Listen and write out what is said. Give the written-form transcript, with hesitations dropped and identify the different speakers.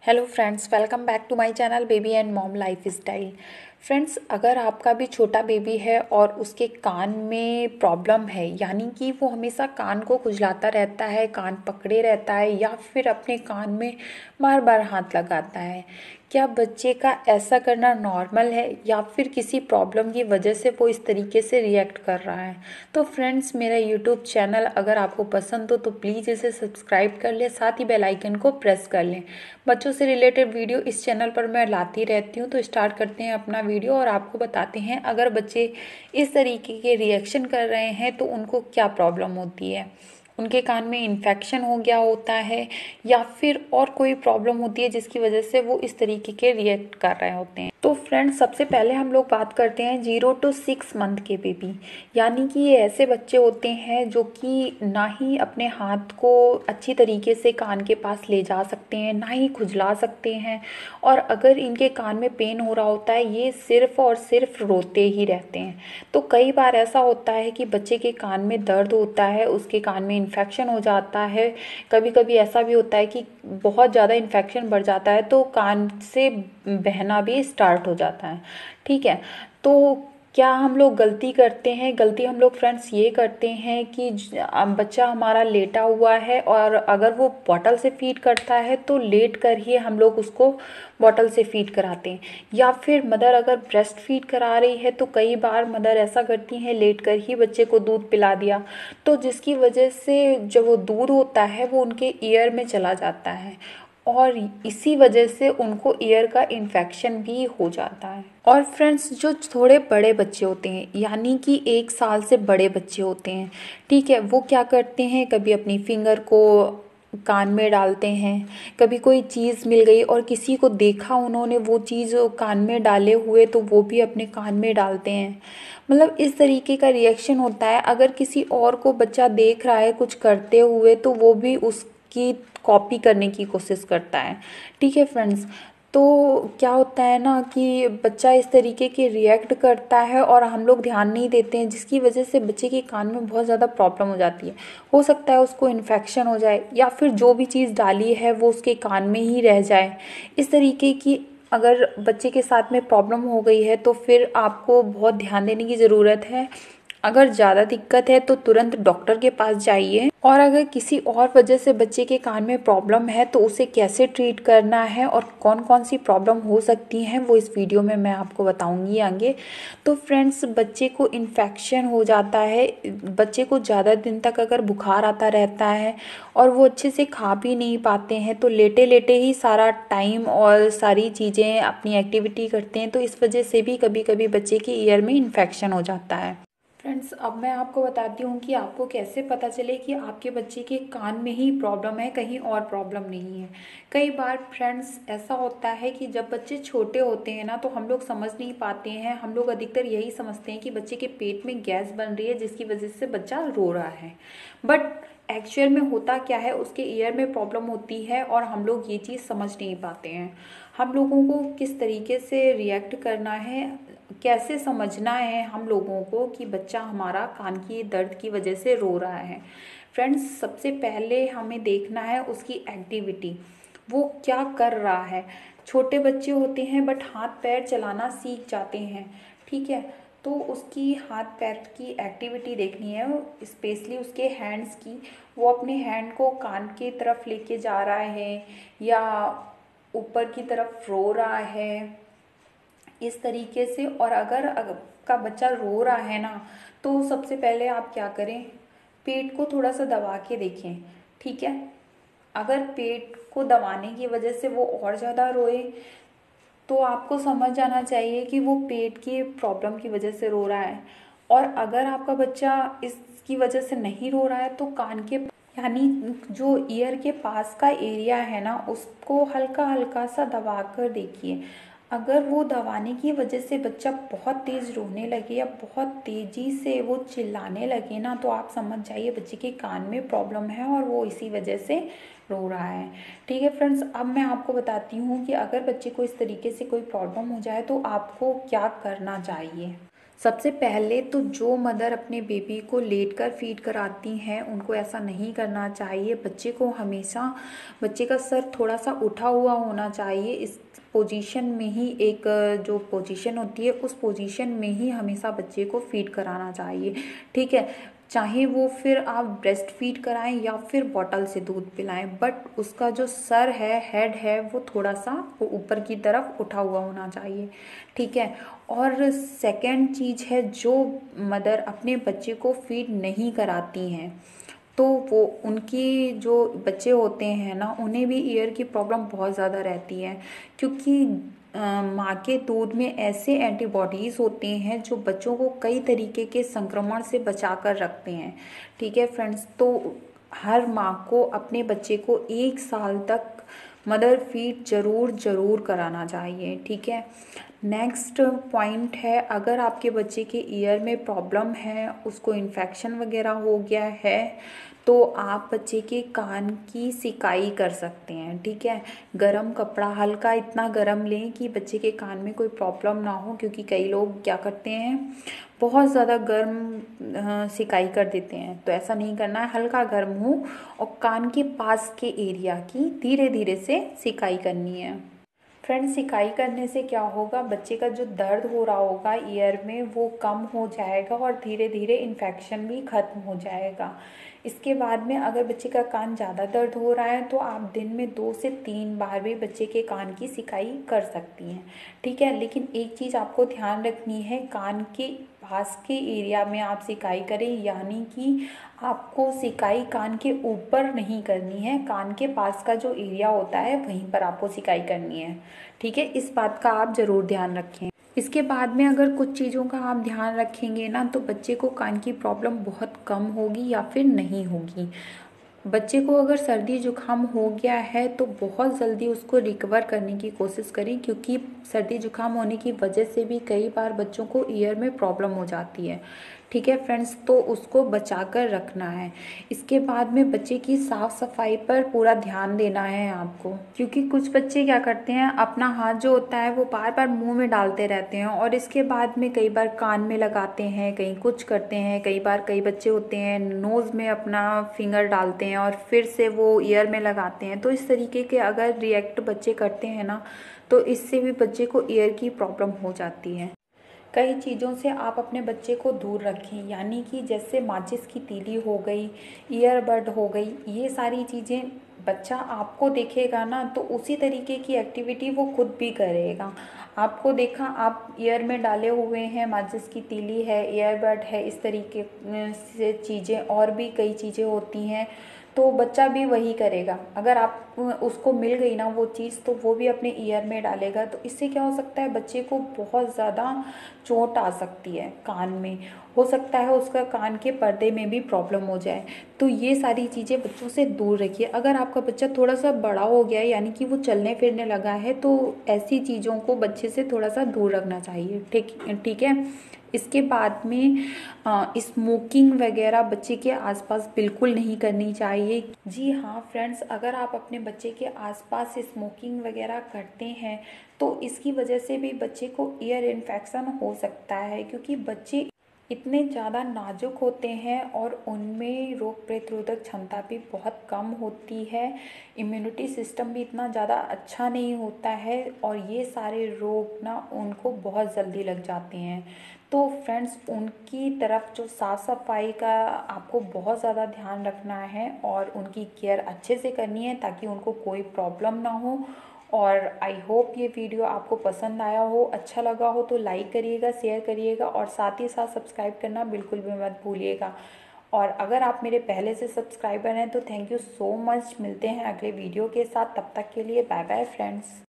Speaker 1: Hello friends, welcome back to my channel baby and mom lifestyle. Friends, अगर आपका भी छोटा baby है और उसके कान में प्रॉब्लम है, यानी कि वो हमेशा कान को खुजलाता रहता है, कान पकड़े रहता है या फिर अपने कान में बार बार हाथ लगाता है, क्या बच्चे का ऐसा करना नॉर्मल है या फिर किसी प्रॉब्लम की वजह से वो इस तरीके से रिएक्ट कर रहा है? तो फ्रेंड्स, मेरा यूट्यूब चैनल अगर आपको पसंद हो तो प्लीज़ इसे सब्सक्राइब कर लें, साथ ही बेल आइकन को प्रेस कर लें। बच्चों से रिलेटेड वीडियो इस चैनल पर मैं लाती रहती हूँ। तो स्टार्ट करते हैं अपना वीडियो और आपको बताते हैं अगर बच्चे इस तरीके के रिएक्शन कर रहे हैं तो उनको क्या प्रॉब्लम होती है। उनके कान में इन्फेक्शन हो गया होता है या फिर और कोई प्रॉब्लम होती है जिसकी वजह से वो इस तरीके के रिएक्ट कर रहे होते हैं। तो फ्रेंड्स, सबसे पहले हम लोग बात करते हैं 0 to 6 मंथ के बेबी, यानी कि ये ऐसे बच्चे होते हैं जो कि ना ही अपने हाथ को अच्छी तरीके से कान के पास ले जा सकते हैं, ना ही खुजला सकते हैं, और अगर इनके कान में पेन हो रहा होता है ये सिर्फ और सिर्फ रोते ही रहते हैं। तो कई बार ऐसा होता है कि बच्चे के कान में दर्द होता है, उसके कान में इन्फेक्शन हो जाता है। कभी कभी ऐसा भी होता है कि बहुत ज़्यादा इन्फेक्शन बढ़ जाता है तो कान से बहना भी स्टार्ट हो जाता है। ठीक है, तो क्या हम लोग गलती करते हैं? गलती हम लोग फ्रेंड्स ये करते हैं कि बच्चा हमारा लेटा हुआ है और अगर वो बॉटल से फीड करता है तो लेट कर ही हम लोग उसको बॉटल से फीड कराते हैं, या फिर मदर अगर ब्रेस्ट फीड करा रही है तो कई बार मदर ऐसा करती हैं लेट कर ही बच्चे को दूध पिला दिया, तो जिसकी वजह से जो वो दूध होता है वो उनके ईयर में चला जाता है और इसी वजह से उनको ईयर का इन्फेक्शन भी हो जाता है। और फ्रेंड्स, जो थोड़े बड़े बच्चे होते हैं, यानी कि 1 साल से बड़े बच्चे होते हैं, ठीक है, वो क्या करते हैं, कभी अपनी फिंगर को कान में डालते हैं, कभी कोई चीज़ मिल गई और किसी को देखा उन्होंने वो चीज़ कान में डाले हुए तो वो भी अपने कान में डालते हैं। मतलब इस तरीके का रिएक्शन होता है। अगर किसी और को बच्चा देख रहा है कुछ करते हुए तो वो भी उसकी कॉपी करने की कोशिश करता है। ठीक है फ्रेंड्स, तो क्या होता है ना कि बच्चा इस तरीके के रिएक्ट करता है और हम लोग ध्यान नहीं देते हैं, जिसकी वजह से बच्चे के कान में बहुत ज़्यादा प्रॉब्लम हो जाती है। हो सकता है उसको इन्फेक्शन हो जाए या फिर जो भी चीज़ डाली है वो उसके कान में ही रह जाए। इस तरीके की अगर बच्चे के साथ में प्रॉब्लम हो गई है तो फिर आपको बहुत ध्यान देने की ज़रूरत है। अगर ज़्यादा दिक्कत है तो तुरंत डॉक्टर के पास जाइए, और अगर किसी और वजह से बच्चे के कान में प्रॉब्लम है तो उसे कैसे ट्रीट करना है और कौन कौन सी प्रॉब्लम हो सकती हैं वो इस वीडियो में मैं आपको बताऊंगी आगे। तो फ्रेंड्स, बच्चे को इन्फेक्शन हो जाता है, बच्चे को ज़्यादा दिन तक अगर बुखार आता रहता है और वो अच्छे से खा भी नहीं पाते हैं, तो लेटे लेटे ही सारा टाइम और सारी चीज़ें अपनी एक्टिविटी करते हैं, तो इस वजह से भी कभी कभी बच्चे के ईयर में इन्फेक्शन हो जाता है। फ्रेंड्स, अब मैं आपको बताती हूँ कि आपको कैसे पता चले कि आपके बच्चे के कान में ही प्रॉब्लम है, कहीं और प्रॉब्लम नहीं है। कई बार फ्रेंड्स ऐसा होता है कि जब बच्चे छोटे होते हैं ना तो हम लोग समझ नहीं पाते हैं, हम लोग अधिकतर यही समझते हैं कि बच्चे के पेट में गैस बन रही है जिसकी वजह से बच्चा रो रहा है, बट एक्चुअल में होता क्या है, उसके ईयर में प्रॉब्लम होती है और हम लोग ये चीज़ समझ नहीं पाते हैं। हम लोगों को किस तरीके से रिएक्ट करना है, कैसे समझना है हम लोगों को कि बच्चा हमारा कान की दर्द की वजह से रो रहा है। फ्रेंड्स, सबसे पहले हमें देखना है उसकी एक्टिविटी, वो क्या कर रहा है। छोटे बच्चे होते हैं बट हाथ पैर चलाना सीख जाते हैं, ठीक है, तो उसकी हाथ पैर की एक्टिविटी देखनी है, स्पेशली उसके हैंड्स की। वो अपने हैंड को कान की तरफ लेके जा रहा है या ऊपर की तरफ रो रहा है, इस तरीके से। और अगर आपका बच्चा रो रहा है ना तो सबसे पहले आप क्या करें, पेट को थोड़ा सा दबा के देखें, ठीक है। अगर पेट को दबाने की वजह से वो और ज़्यादा रोए तो आपको समझ जाना चाहिए कि वो पेट की प्रॉब्लम की वजह से रो रहा है। और अगर आपका बच्चा इसकी वजह से नहीं रो रहा है तो कान के, यानी जो ईयर के पास का एरिया है ना उसको हल्का हल्का सा दबा कर देखिए। अगर वो दबाने की वजह से बच्चा बहुत तेज़ रोने लगे या बहुत तेज़ी से वो चिल्लाने लगे ना तो आप समझ जाइए बच्चे के कान में प्रॉब्लम है और वो इसी वजह से रो रहा है। ठीक है फ्रेंड्स, अब मैं आपको बताती हूँ कि अगर बच्चे को इस तरीके से कोई प्रॉब्लम हो जाए तो आपको क्या करना चाहिए। सबसे पहले तो जो मदर अपने बेबी को लेटकर फीड कराती हैं उनको ऐसा नहीं करना चाहिए। बच्चे को हमेशा बच्चे का सर थोड़ा सा उठा हुआ होना चाहिए। इस पोजीशन में ही एक जो पोजीशन होती है उस पोजीशन में ही हमेशा बच्चे को फीड कराना चाहिए। ठीक है, चाहे वो फिर आप ब्रेस्ट फीड कराएं या फिर बॉटल से दूध पिलाएं, बट उसका जो सर है, हेड है, वो थोड़ा सा वो ऊपर की तरफ उठा हुआ होना चाहिए। ठीक है। और सेकंड चीज़ है, जो मदर अपने बच्चे को फीड नहीं कराती हैं तो वो उनकी जो बच्चे होते हैं ना उन्हें भी ईयर की प्रॉब्लम बहुत ज़्यादा रहती है, क्योंकि माँ के दूध में ऐसे एंटीबॉडीज़ होते हैं जो बच्चों को कई तरीके के संक्रमण से बचा कर रखते हैं। ठीक है फ्रेंड्स, तो हर माँ को अपने बच्चे को 1 साल तक मदर फीड जरूर जरूर कराना चाहिए। ठीक है। नेक्स्ट पॉइंट है, अगर आपके बच्चे के ईयर में प्रॉब्लम है, उसको इन्फेक्शन वगैरह हो गया है, तो आप बच्चे के कान की सिकाई कर सकते हैं। ठीक है, गरम कपड़ा हल्का इतना गरम लें कि बच्चे के कान में कोई प्रॉब्लम ना हो, क्योंकि कई लोग क्या करते हैं बहुत ज़्यादा गर्म सिकाई कर देते हैं, तो ऐसा नहीं करना है। हल्का गर्म हो और कान के पास के एरिया की धीरे धीरे से सिकाई करनी है। फ्रेंड्स, सिकाई करने से क्या होगा, बच्चे का जो दर्द हो रहा होगा ईयर में वो कम हो जाएगा और धीरे धीरे इन्फेक्शन भी खत्म हो जाएगा। इसके बाद में अगर बच्चे का कान ज़्यादा दर्द हो रहा है तो आप दिन में 2 से 3 बार भी बच्चे के कान की सिकाई कर सकती हैं। ठीक है, लेकिन एक चीज़ आपको ध्यान रखनी है, कान के पास के एरिया में आप सिकाई करें, यानी कि आपको सिकाई कान के ऊपर नहीं करनी है, कान के पास का जो एरिया होता है वहीं पर आपको सिकाई करनी है। ठीक है, इस बात का आप ज़रूर ध्यान रखें। इसके बाद में अगर कुछ चीज़ों का आप ध्यान रखेंगे ना तो बच्चे को कान की प्रॉब्लम बहुत कम होगी या फिर नहीं होगी। बच्चे को अगर सर्दी जुकाम हो गया है तो बहुत जल्दी उसको रिकवर करने की कोशिश करें, क्योंकि सर्दी जुकाम होने की वजह से भी कई बार बच्चों को ईयर में प्रॉब्लम हो जाती है। ठीक है फ्रेंड्स, तो उसको बचा कर रखना है। इसके बाद में बच्चे की साफ सफाई पर पूरा ध्यान देना है आपको, क्योंकि कुछ बच्चे क्या करते हैं, अपना हाथ जो होता है वो बार बार मुंह में डालते रहते हैं और इसके बाद में कई बार कान में लगाते हैं, कहीं कुछ करते हैं। कई बार कई बच्चे होते हैं नोज़ में अपना फिंगर डालते हैं और फिर से वो ईयर में लगाते हैं। तो इस तरीके के अगर रिएक्ट बच्चे करते हैं ना तो इससे भी बच्चे को ईयर की प्रॉब्लम हो जाती है। कई चीज़ों से आप अपने बच्चे को दूर रखें, यानी कि जैसे माचिस की तीली हो गई, ईयरबड हो गई, ये सारी चीज़ें बच्चा आपको देखेगा ना तो उसी तरीके की एक्टिविटी वो खुद भी करेगा। आपको देखा, आप ईयर में डाले हुए हैं, माचिस की तीली है, ईयरबड है, इस तरीके से चीज़ें और भी कई चीज़ें होती हैं, तो बच्चा भी वही करेगा। अगर आप उसको मिल गई ना वो चीज़ तो वो भी अपने ईयर में डालेगा। तो इससे क्या हो सकता है, बच्चे को बहुत ज़्यादा चोट आ सकती है कान में, हो सकता है उसका कान के पर्दे में भी प्रॉब्लम हो जाए। तो ये सारी चीज़ें बच्चों से दूर रखिए। अगर आपका बच्चा थोड़ा सा बड़ा हो गया है, यानी कि वो चलने फिरने लगा है, तो ऐसी चीज़ों को बच्चे से थोड़ा सा दूर रखना चाहिए। ठीक ठीक है। इसके बाद में स्मोकिंग वगैरह बच्चे के आसपास बिल्कुल नहीं करनी चाहिए। जी हाँ फ्रेंड्स, अगर आप अपने बच्चे के आसपास स्मोकिंग वगैरह करते हैं तो इसकी वजह से भी बच्चे को ईयर इन्फेक्शन हो सकता है, क्योंकि बच्चे इतने ज़्यादा नाजुक होते हैं और उनमें रोग प्रतिरोधक क्षमता भी बहुत कम होती है, इम्यूनिटी सिस्टम भी इतना ज़्यादा अच्छा नहीं होता है और ये सारे रोग ना उनको बहुत जल्दी लग जाते हैं। तो फ्रेंड्स, उनकी तरफ जो साफ़ सफाई का आपको बहुत ज़्यादा ध्यान रखना है और उनकी केयर अच्छे से करनी है ताकि उनको कोई प्रॉब्लम ना हो। और आई होप ये वीडियो आपको पसंद आया हो, अच्छा लगा हो तो लाइक करिएगा, शेयर करिएगा और साथ ही साथ सब्सक्राइब करना बिल्कुल भी मत भूलिएगा। और अगर आप मेरे पहले से सब्सक्राइबर हैं तो थैंक यू सो मच। मिलते हैं अगले वीडियो के साथ, तब तक के लिए बाय बाय फ्रेंड्स।